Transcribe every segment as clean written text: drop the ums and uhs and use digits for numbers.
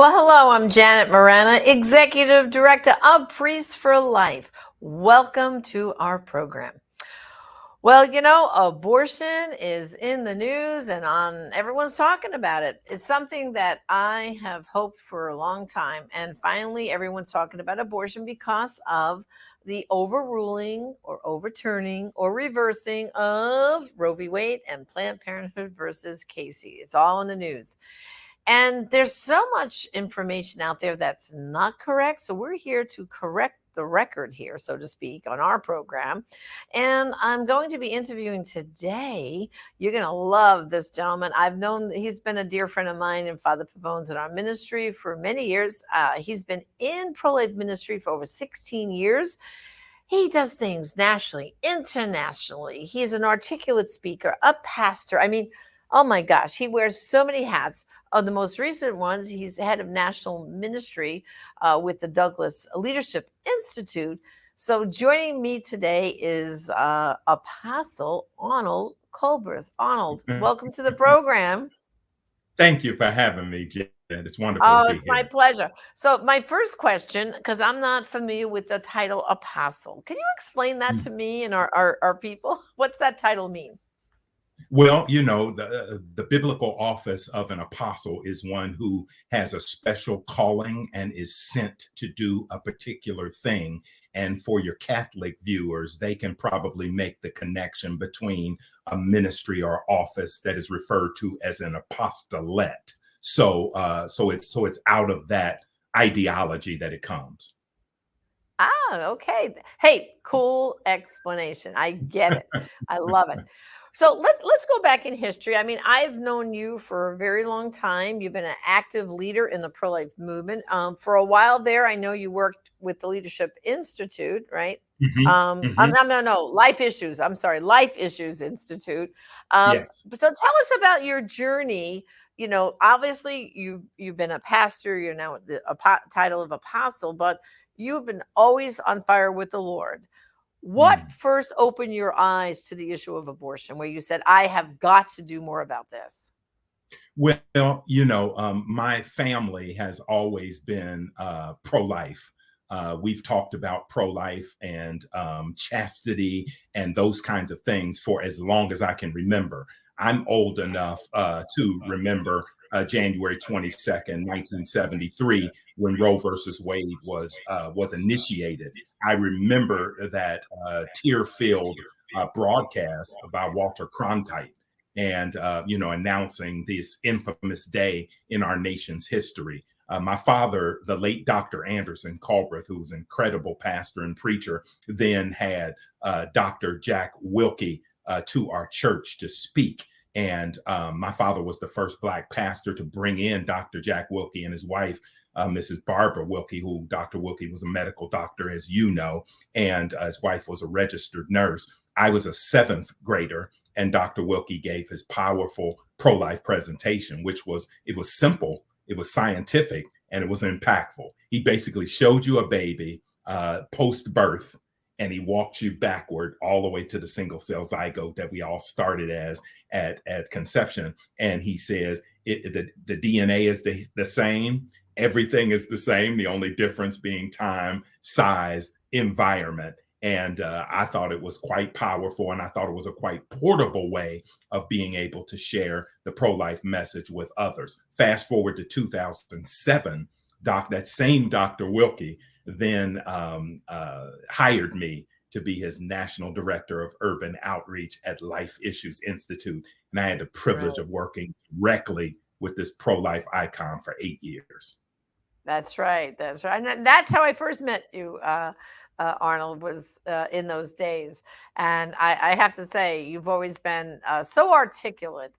Well, hello, I'm Janet Morana, Executive Director of Priests for Life. Welcome to our program. Well, abortion is in the news and everyone's talking about it. It's something that I have hoped for a long time. And finally, everyone's talking about abortion because of the overruling or overturning or reversing of Roe v. Wade and Planned Parenthood versus Casey. It's all in the news. And there's so much information out there that's not correct. So we're here to correct the record here, so to speak, on our program. And I'm going to be interviewing today. You're going to love this gentleman. He's been a dear friend of mine and Father Pavone's in our ministry for many years. He's been in pro-life ministry for over 16 years. He does things nationally, internationally. He's an articulate speaker, a pastor. I mean, oh my gosh, he wears so many hats. The most recent ones, he's head of national ministry with the Douglas Leadership Institute. So joining me today is Apostle Arnold Culbreath. Arnold, welcome to the program. Thank you for having me, Jen. It's wonderful to be here. It's my pleasure. So my first question, because I'm not familiar with the title apostle, can you explain that to me and our people? What's that title mean? Well, the biblical office of an apostle is one who has a special calling and is sent to do a particular thing. And for your Catholic viewers, they can probably make the connection between a ministry or office that is referred to as an apostolate. So it's out of that ideology that it comes. Okay. Hey, cool explanation. I get it. I love it. So let's go back in history. I mean, I've known you for a very long time. You've been an active leader in the pro-life movement. For a while there, I know you worked with the Leadership Institute, right? No, Life Issues. I'm sorry, Life Issues Institute. Yes. So tell us about your journey. Obviously you've been a pastor. You're now the title of apostle, but you've been always on fire with the Lord. What first opened your eyes to the issue of abortion, where you said, I have got to do more about this? Well, my family has always been pro-life. We've talked about pro-life and chastity and those kinds of things for as long as I can remember. I'm old enough to remember January 22nd, 1973, when Roe versus Wade was initiated. I remember that tear-filled broadcast by Walter Cronkite, and announcing this infamous day in our nation's history. My father, the late Dr. Arnold Culbreath, who was an incredible pastor and preacher, then had Dr. Jack Wilkie to our church to speak. And my father was the first Black pastor to bring in Dr. Jack Wilkie and his wife, Mrs. Barbara Wilkie, who Dr. Wilkie was a medical doctor, as you know, and his wife was a registered nurse. I was a seventh grader, and Dr. Wilkie gave his powerful pro-life presentation, it was simple, it was scientific, and it was impactful. He basically showed you a baby post-birth, and he walked you backward all the way to the single cell zygote that we all started as at conception. And he says the DNA is the same. Everything is the same. The only difference being time, size, environment. And I thought it was quite powerful, and I thought it was a quite portable way of being able to share the pro-life message with others. Fast forward to 2007, that same Dr. Wilkie then hired me to be his national director of urban outreach at Life Issues Institute. And I had the privilege of working directly with this pro-life icon for 8 years. That's right. That's right. And that's how I first met you, Arnold, was in those days. And I have to say, you've always been so articulate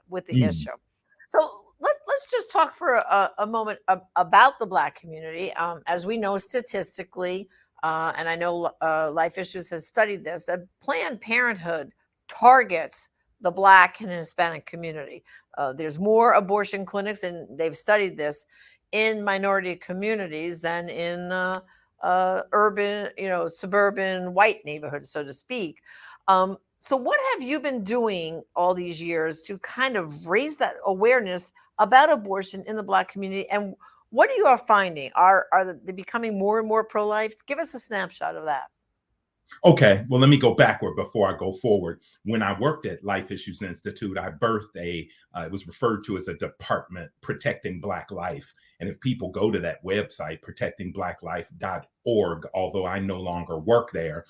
with the issue. So let's just talk for a moment about the Black community. As we know statistically, and I know Life Issues has studied this, that Planned Parenthood targets the Black and Hispanic community. There's more abortion clinics, and they've studied this, in minority communities than in urban, suburban white neighborhoods, so to speak. So what have you been doing all these years to kind of raise that awareness about abortion in the Black community? And What are you all finding? Are they becoming more and more pro-life? Give us a snapshot of that. Okay, well, let me go backward before I go forward. When I worked at Life Issues Institute, I birthed it was referred to as a department, Protecting Black Life. And if people go to that website, protectingblacklife.org, although I no longer work there,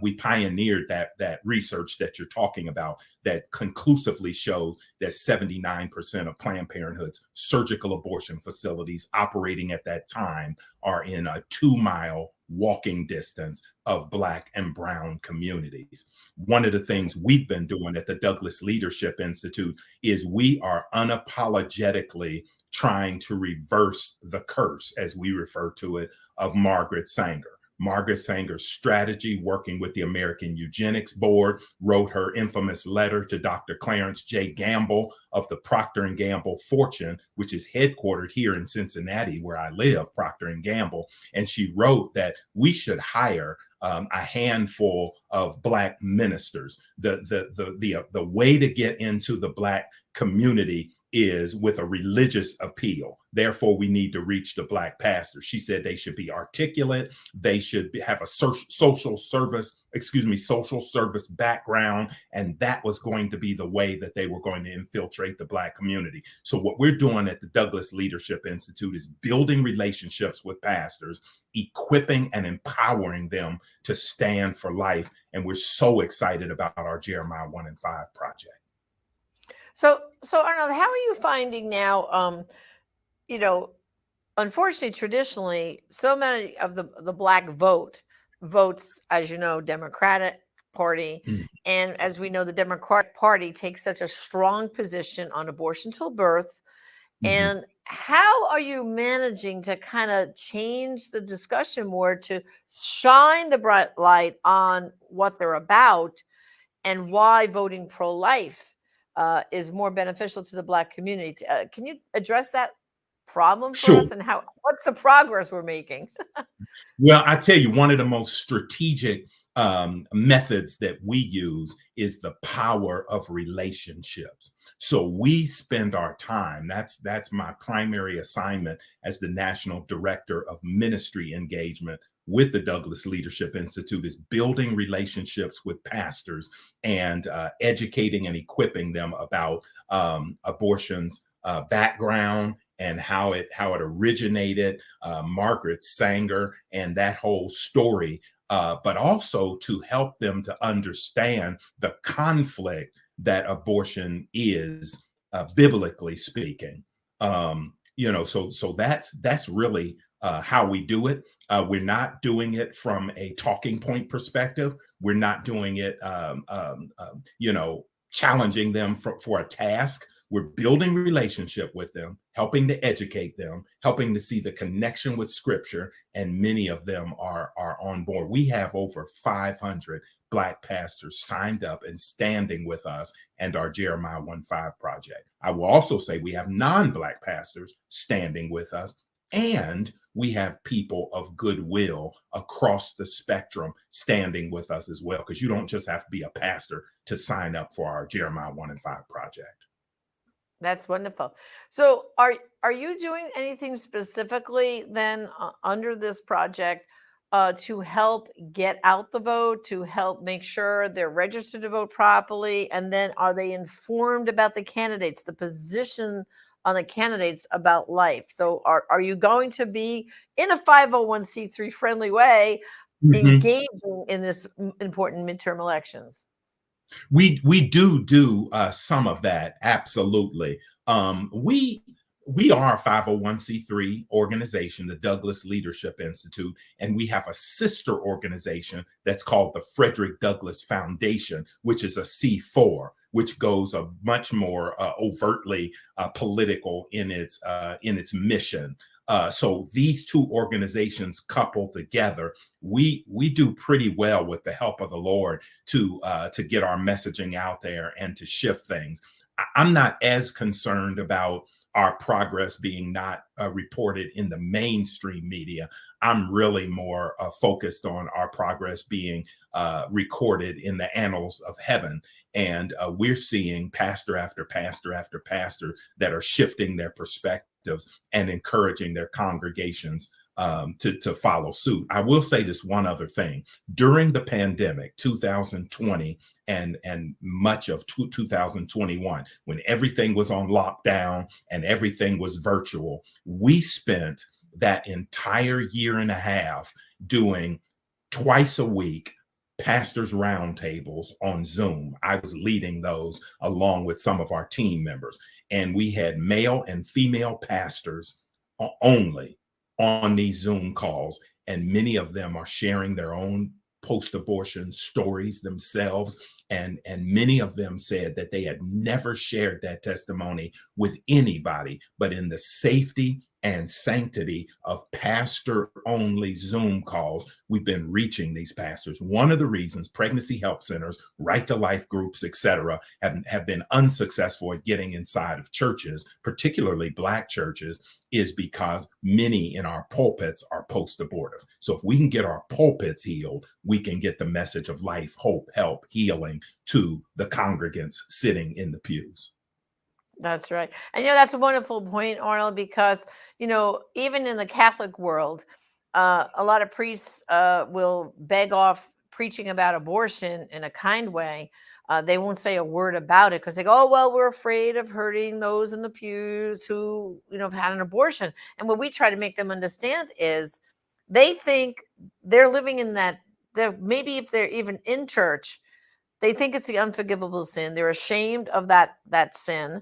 we pioneered that research that you're talking about that conclusively shows that 79% of Planned Parenthood's surgical abortion facilities operating at that time are in a 2-mile walking distance of Black and Brown communities. One of the things we've been doing at the Douglas Leadership Institute is we are unapologetically trying to reverse the curse, as we refer to it, of Margaret Sanger. Margaret Sanger's strategy, working with the American Eugenics Board, wrote her infamous letter to Dr. Clarence J. Gamble of the Procter & Gamble Fortune, which is headquartered here in Cincinnati, where I live, Procter & Gamble. And she wrote that we should hire a handful of Black ministers. The way to get into the Black community is with a religious appeal. Therefore, we need to reach the Black pastors. She said they should be articulate. They should have a social service background. And that was going to be the way that they were going to infiltrate the Black community. So what we're doing at the Douglas Leadership Institute is building relationships with pastors, equipping and empowering them to stand for life. And we're so excited about our Jeremiah 1 and 5 project. So Arnold, how are you finding now? You know, unfortunately, traditionally, so many of the Black votes, as you know, Democratic Party, and as we know, the Democratic Party takes such a strong position on abortion till birth. And how are you managing to kind of change the discussion more to shine the bright light on what they're about and why voting pro-life is more beneficial to the Black community? Can you address that problem for us, and what's the progress we're making? Well, I tell you, one of the most strategic methods that we use is the power of relationships. So we spend our time, that's my primary assignment as the National Director of Ministry Engagement with the Douglas Leadership Institute, is building relationships with pastors and educating and equipping them about abortion's background and how it originated, Margaret Sanger and that whole story, but also to help them to understand the conflict that abortion is, biblically speaking. So that's really how we do it. We're not doing it from a talking point perspective. We're not doing it, challenging them for a task. We're building relationship with them, helping to educate them, helping to see the connection with Scripture, and many of them are on board. We have over 500 Black pastors signed up and standing with us and our Jeremiah 1:5 project. I will also say we have non-Black pastors standing with us, and we have people of goodwill across the spectrum standing with us as well, because you don't just have to be a pastor to sign up for our Jeremiah 1 and 5 project. That's wonderful. So are you doing anything specifically then under this project to help get out the vote, to help make sure they're registered to vote properly? And then are they informed about the candidates, the position on the candidates about life? So are you going to be, in a 501c3 friendly way, engaging in this important midterm elections? We do some of that, absolutely. We are a 501c3 organization, the Douglas Leadership Institute, and we have a sister organization that's called the Frederick Douglass Foundation, which is a C4, which goes a much more overtly political in its mission. So these two organizations coupled together, we do pretty well with the help of the Lord to get our messaging out there and to shift things. I'm not as concerned about our progress being not reported in the mainstream media. I'm really more focused on our progress being recorded in the annals of heaven. And we're seeing pastor after pastor after pastor that are shifting their perspective and encouraging their congregations to follow suit. I will say this one other thing. During the pandemic, 2020 and much of 2021, when everything was on lockdown and everything was virtual, we spent that entire year and a half doing twice a week pastors roundtables on Zoom. I was leading those along with some of our team members, and we had male and female pastors only on these Zoom calls, and many of them are sharing their own post-abortion stories themselves, and many of them said that they had never shared that testimony with anybody, but in the safety and sanctity of pastor only Zoom calls, we've been reaching these pastors. One of the reasons pregnancy help centers, right to life groups, etc., have been unsuccessful at getting inside of churches, particularly Black churches, is because many in our pulpits are post-abortive. So if we can get our pulpits healed, we can get the message of life, hope, help, healing to the congregants sitting in the pews. That's right. And that's a wonderful point, Arnold, because even in the Catholic world, a lot of priests will beg off preaching about abortion in a kind way. They won't say a word about it because they go, oh, well, we're afraid of hurting those in the pews who have had an abortion. And what we try to make them understand is they think they're living in that. Maybe if they're even in church, they think it's the unforgivable sin. They're ashamed of that sin.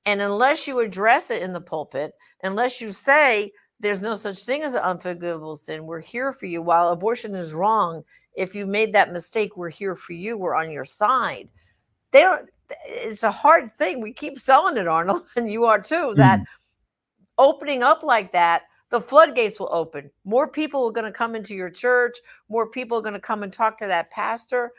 And unless you address it in the pulpit, unless you say there's no such thing as an unforgivable sin, we're here for you. While abortion is wrong, if you made that mistake, we're here for you. We're on your side. It's a hard thing. We keep selling it, Arnold, and you are too, that opening up like that, the floodgates will open. More people are going to come into your church. More people are going to come and talk to that pastor.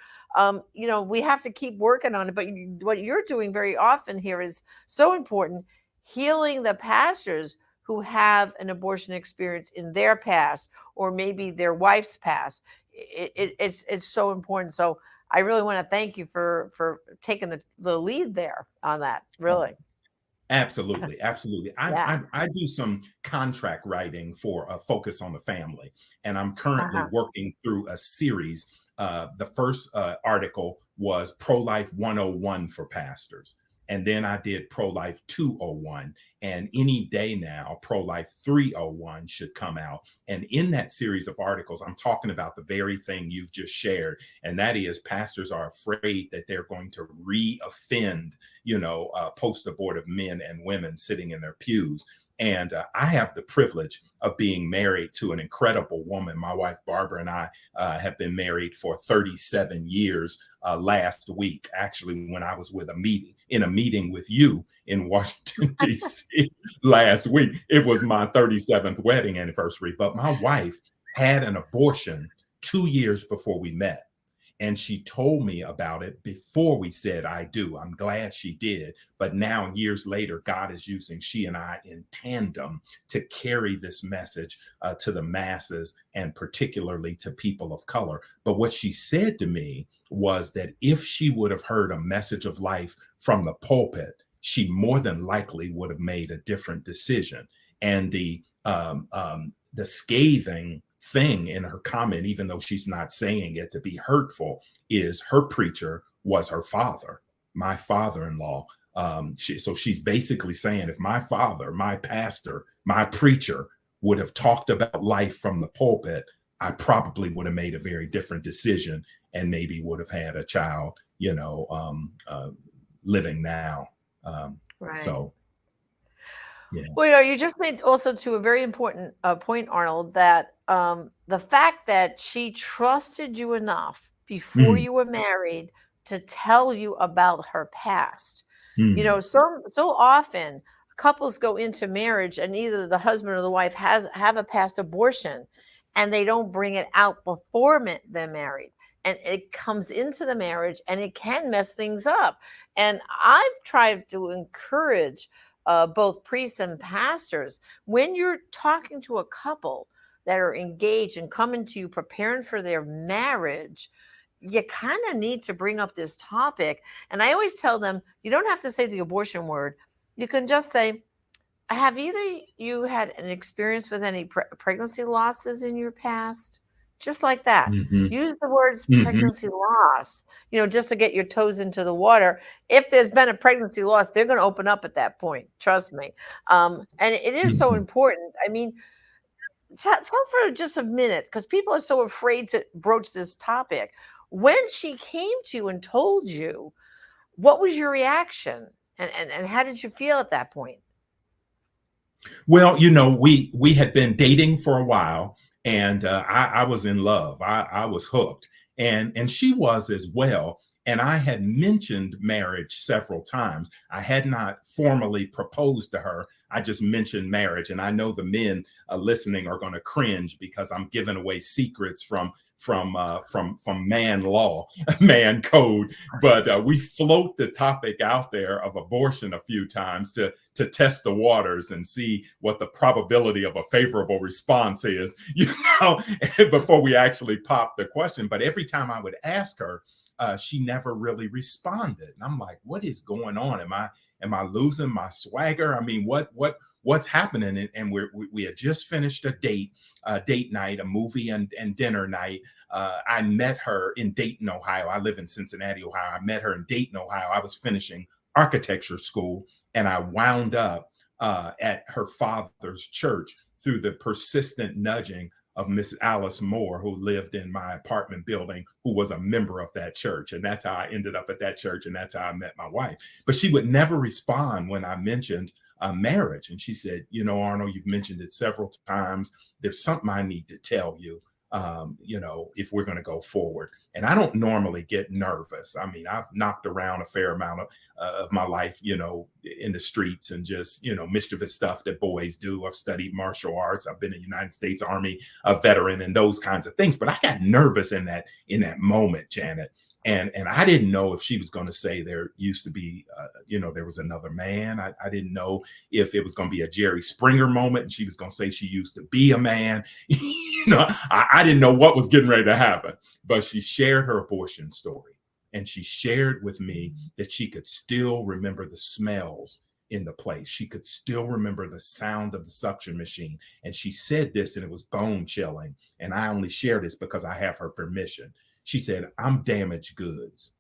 We have to keep working on it. But what you're doing very often here is so important, healing the pastors who have an abortion experience in their past or maybe their wife's past. It's so important. So I really want to thank you for taking the lead there on that, really. Absolutely. Absolutely. Yeah. I do some contract writing for a Focus on the Family, and I'm currently working through a series. The first article was Pro-Life 101 for pastors. And then I did Pro-Life 201. And any day now, Pro-Life 301 should come out. And in that series of articles, I'm talking about the very thing you've just shared. And that is pastors are afraid that they're going to re-offend, post-abortive men and women sitting in their pews. And I have the privilege of being married to an incredible woman. My wife, Barbara, and I have been married for 37 years last week, actually, when I was in a meeting with you in Washington, D.C. last week. It was my 37th wedding anniversary. But my wife had an abortion 2 years before we met. And she told me about it before we said I do. I'm glad she did. But now, years later, God is using she and I in tandem to carry this message to the masses and particularly to people of color. But what she said to me was that if she would have heard a message of life from the pulpit, she more than likely would have made a different decision. And the scathing thing in her comment, even though she's not saying it to be hurtful, is her preacher was her father, my father-in-law. So she's basically saying, if my father, my pastor, my preacher would have talked about life from the pulpit, I probably would have made a very different decision and maybe would have had a child, living now. Right. So, yeah. Well, you just made also to a very important point, Arnold, that the fact that she trusted you enough before you were married to tell you about her past. So often couples go into marriage and either the husband or the wife have a past abortion and they don't bring it out before they're married. And it comes into the marriage and it can mess things up. And I've tried to encourage both priests and pastors, when you're talking to a couple that are engaged and coming to you preparing for their marriage, you kind of need to bring up this topic. And I always tell them, you don't have to say the abortion word. You can just say, have either you had an experience with any pregnancy losses in your past? Just like that. Hmm. Use the words Hmm. pregnancy loss, just to get your toes into the water. If there's been a pregnancy loss, they're going to open up at that point. Trust me. And it is so Hmm. important. I mean, tell for just a minute, because people are so afraid to broach this topic. When she came to you and told you, what was your reaction? And how did you feel at that point? Well, we had been dating for a while, and I was in love. I was hooked, and she was as well. And I had mentioned marriage several times. I had not formally proposed to her. I just mentioned marriage, and I know the men listening are going to cringe because I'm giving away secrets from man law, man code. But we float the topic out there of abortion a few times to test the waters and see what the probability of a favorable response is, before we actually pop the question. But every time I would ask her, she never really responded. And I'm like, what is going on? Am I losing my swagger? I mean, what's happening? And we had just finished a date night, a movie and dinner night. I met her in Dayton, Ohio. I live in Cincinnati, Ohio. I met her in Dayton, Ohio. I was finishing architecture school, and I wound up at her father's church through the persistent nudging of Miss Alice Moore, who lived in my apartment building, who was a member of that church. And that's how I ended up at that church. And that's how I met my wife. But she would never respond when I mentioned marriage. And she said, Arnold, you've mentioned it several times. There's something I need to tell you. If we're going to go forward. And I don't normally get nervous. I mean, I've knocked around a fair amount of my life, in the streets and just, mischievous stuff that boys do. I've studied martial arts. I've been a United States Army veteran and those kinds of things. But I got nervous in that moment, Janet. And I didn't know if she was going to say there used to be, there was another man. I didn't know if it was going to be a Jerry Springer moment and she was going to say she used to be a man. I didn't know what was getting ready to happen. But she shared her abortion story. And she shared with me that she could still remember the smells in the place. She could still remember the sound of the suction machine. And she said this, and it was bone chilling. And I only share this because I have her permission. She said, I'm damaged goods.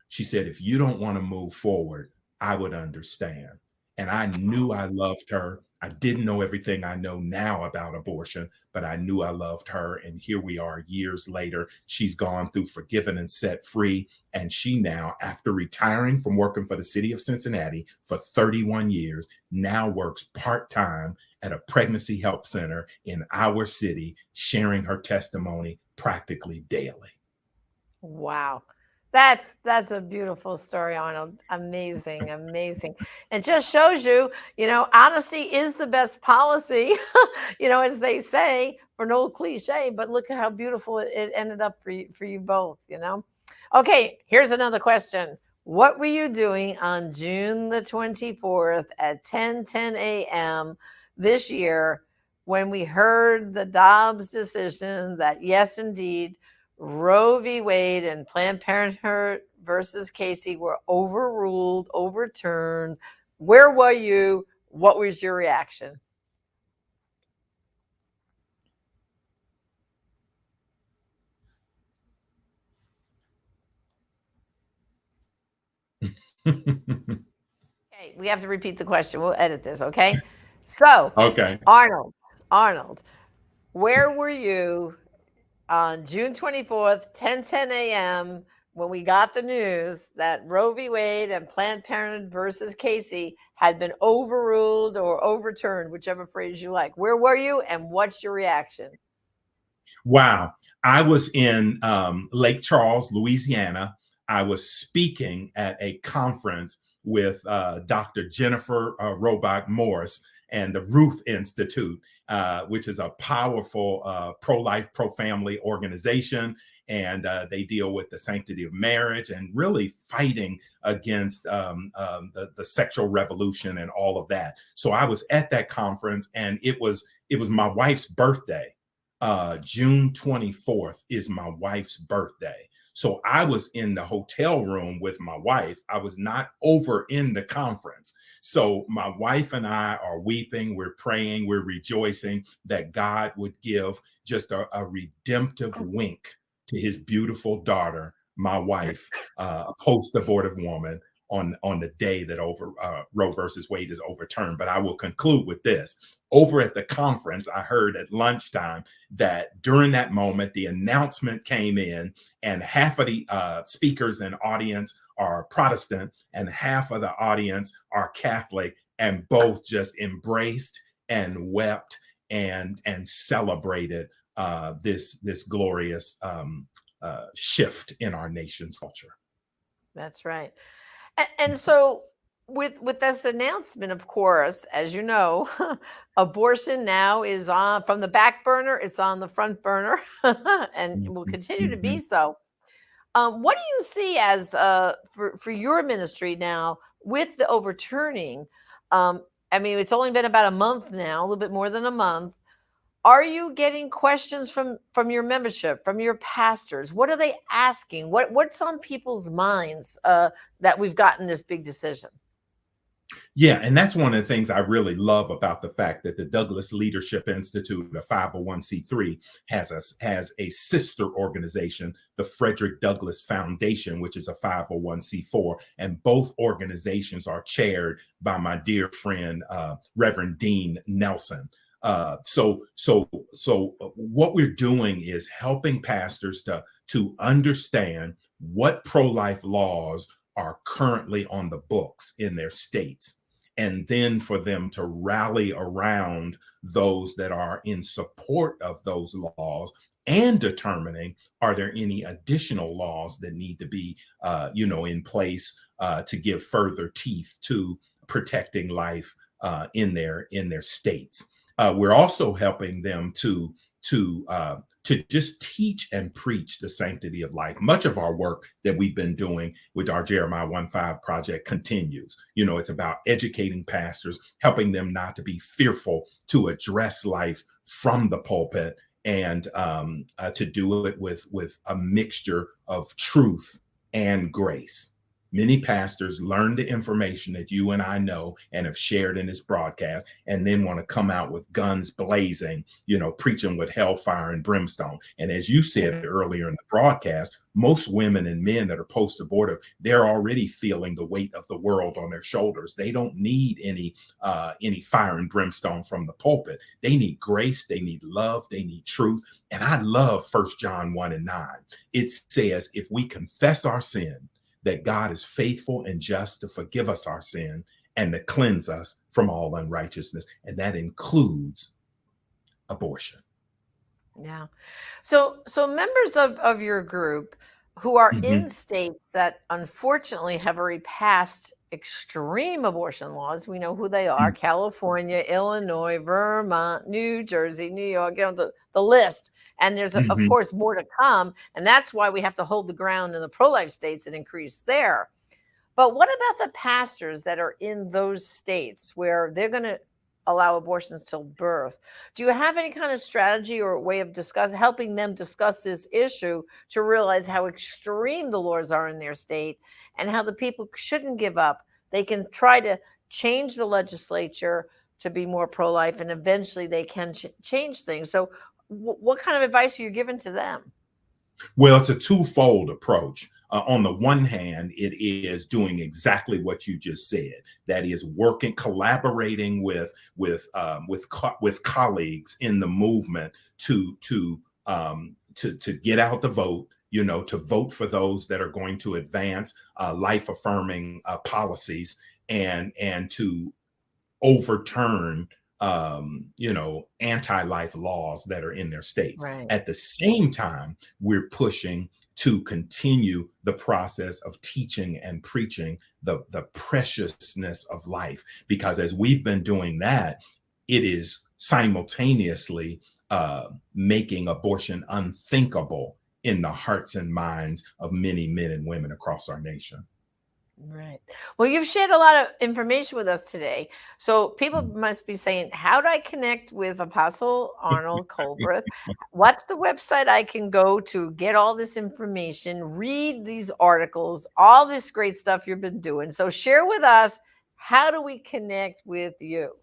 She said, if you don't want to move forward, I would understand. And I knew I loved her. I didn't know everything I know now about abortion, but I knew I loved her. And here we are years later. She's gone through forgiven and set free. And she now, after retiring from working for the city of Cincinnati for 31 years, now works part-time at a pregnancy help center in our city, sharing her testimony practically daily. Wow. That's a beautiful story, Arnold. Amazing, amazing. It just shows you, honesty is the best policy, as they say, for an old cliche, but look at how beautiful it ended up for you both. Okay, here's another question. What were you doing on June the 24th at 10:10 a.m. this year when we heard the Dobbs decision that, yes, indeed, Roe v. Wade and Planned Parenthood versus Casey were overruled, overturned? Where were you? What was your reaction? Okay, we have to repeat the question. We'll edit this, okay? So, Okay. Arnold, where were you on June 24th, 10:10 a.m., when we got the news that Roe v. Wade and Planned Parenthood versus Casey had been overruled or overturned, whichever phrase you like? Where were you, and what's your reaction? Wow. I was in Lake Charles, Louisiana. I was speaking at a conference with Dr. Jennifer Robach Morris and the Ruth Institute, which is a powerful pro-life, pro-family organization. And they deal with the sanctity of marriage and really fighting against the sexual revolution and all of that. So I was at that conference, and it was my wife's birthday. June 24th is my wife's birthday. So I was in the hotel room with my wife. I was not over in the conference. So my wife and I are weeping, we're praying, we're rejoicing that God would give just a redemptive wink to his beautiful daughter, my wife, a post-abortive woman, on the day that Roe versus Wade is overturned. But I will conclude with this. Over at the conference, I heard at lunchtime that during that moment, the announcement came in, and half of the speakers and audience are Protestant, and half of the audience are Catholic, and both just embraced and wept and celebrated this glorious shift in our nation's culture. That's right. And so with this announcement, of course, as you know, abortion now is on from the back burner, it's on the front burner, and it will continue to be Mhm. so. What do you see as for your ministry now with the overturning? I mean, it's only been about a month now, a little bit more than a month. Are you getting questions from your membership, from your pastors? What are they asking? What's on people's minds that we've gotten this big decision? Yeah, and that's one of the things I really love about the fact that the Douglas Leadership Institute, a 501c3, has a sister organization, the Frederick Douglass Foundation, which is a 501c4, and both organizations are chaired by my dear friend Reverend Dean Nelson. So what we're doing is helping pastors to understand what pro-life laws are currently on the books in their states, and then for them to rally around those that are in support of those laws, and determining are there any additional laws that need to be in place to give further teeth to protecting life in their states. We're also helping them to just teach and preach the sanctity of life. Much of our work that we've been doing with our Jeremiah 1:5 project continues. It's about educating pastors, helping them not to be fearful to address life from the pulpit, and to do it with a mixture of truth and grace. Many pastors learn the information that you and I know and have shared in this broadcast, and then want to come out with guns blazing, preaching with hellfire and brimstone. And as you said earlier in the broadcast, most women and men that are post-abortive, they're already feeling the weight of the world on their shoulders. They don't need any fire and brimstone from the pulpit. They need grace, they need love, they need truth. And I love 1 John 1:9. It says, if we confess our sin, that God is faithful and just to forgive us our sin and to cleanse us from all unrighteousness. And that includes abortion. Yeah. So members of your group who are in Mhm, states that unfortunately have already passed extreme abortion laws, we know who they are: mhm, California, Illinois, Vermont, New Jersey, New York, the list. And there's, of mhm. course, more to come. And that's why we have to hold the ground in the pro-life states and increase there. But what about the pastors that are in those states where they're going to allow abortions till birth? Do you have any kind of strategy or way of helping them discuss this issue to realize how extreme the laws are in their state and how the people shouldn't give up? They can try to change the legislature to be more pro-life, and eventually they can change things. So, what kind of advice are you giving to them? Well, it's a twofold approach. On the one hand, it is doing exactly what you just said. That is working, collaborating with colleagues in the movement to get out the vote. To vote for those that are going to advance life affirming policies, and to overturn anti-life laws that are in their states. Right. At the same time, we're pushing to continue the process of teaching and preaching the preciousness of life, because as we've been doing that, it is simultaneously making abortion unthinkable in the hearts and minds of many men and women across our nation. Right. Well, you've shared a lot of information with us today. So people must be saying, how do I connect with Apostle Arnold Culbreath? What's the website I can go to get all this information, read these articles, all this great stuff you've been doing? So share with us, how do we connect with you?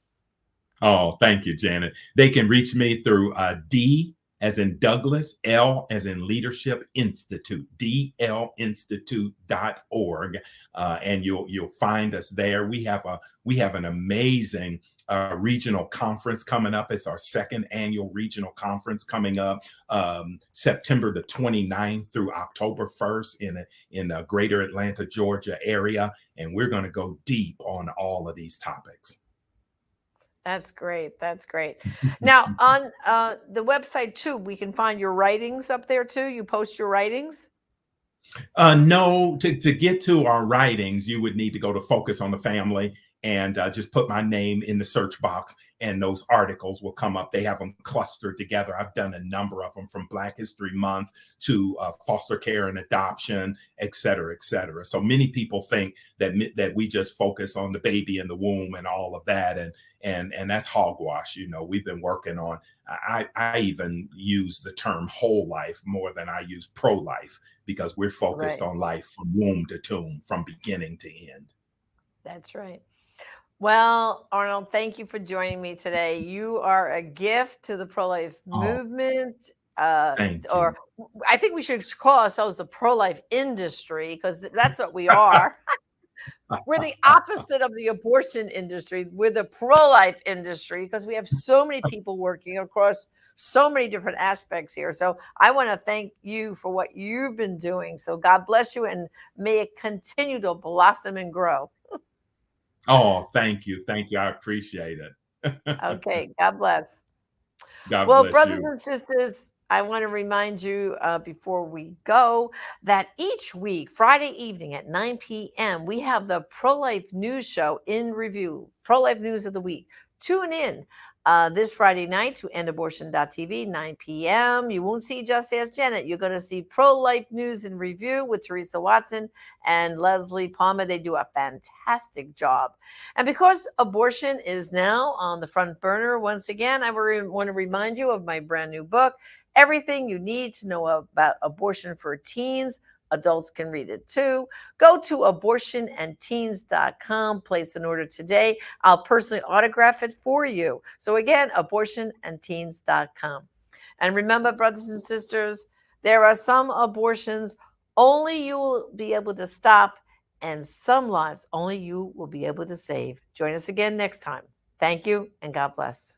Oh, thank you, Janet. They can reach me through D as in Douglas, L as in Leadership Institute, dlinstitute.org. And you'll find us there. We have an amazing regional conference coming up. It's our second annual regional conference coming up September the 29th through October 1st in the greater Atlanta, Georgia area. And we're going to go deep on all of these topics. That's great. That's great. Now, on the website too, we can find your writings up there too. You post your writings. No, to get to our writings, you would need to go to Focus on the Family and just put my name in the search box, and those articles will come up. They have them clustered together. I've done a number of them, from Black History Month to foster care and adoption, et cetera, et cetera. So many people think that we just focus on the baby in the womb and all of that, and that's hogwash. We've been working on. I even use the term whole life more than I use pro-life, because we're focused Right. on life from womb to tomb, from beginning to end. That's right. Well, Arnold, thank you for joining me today. You are a gift to the pro-life Oh, movement. thank you. Or I think we should call ourselves the pro-life industry, because that's what we are. We're the opposite of the abortion industry. We're the pro-life industry, because we have so many people working across so many different aspects here. So I want to thank you for what you've been doing. So God bless you, and may it continue to blossom and grow. Oh, thank you. Thank you. I appreciate it. Okay, God bless. God Well, bless brothers you. and sisters, I want to remind you before we go that each week, Friday evening at 9 p.m., we have the Pro Life News Show in review, Pro Life News of the Week. Tune in this Friday night to endabortion.tv, 9 p.m. You won't see Just Ask Janet. You're going to see Pro Life News in Review with Teresa Watson and Leslie Palmer. They do a fantastic job. And because abortion is now on the front burner once again, I want to remind you of my brand new book, Everything You Need to Know About Abortion for Teens. Adults can read it too. Go to abortionandteens.com, place an order today. I'll personally autograph it for you. So again, abortionandteens.com. And remember, brothers and sisters, there are some abortions only you will be able to stop, and some lives only you will be able to save. Join us again next time. Thank you, and God bless.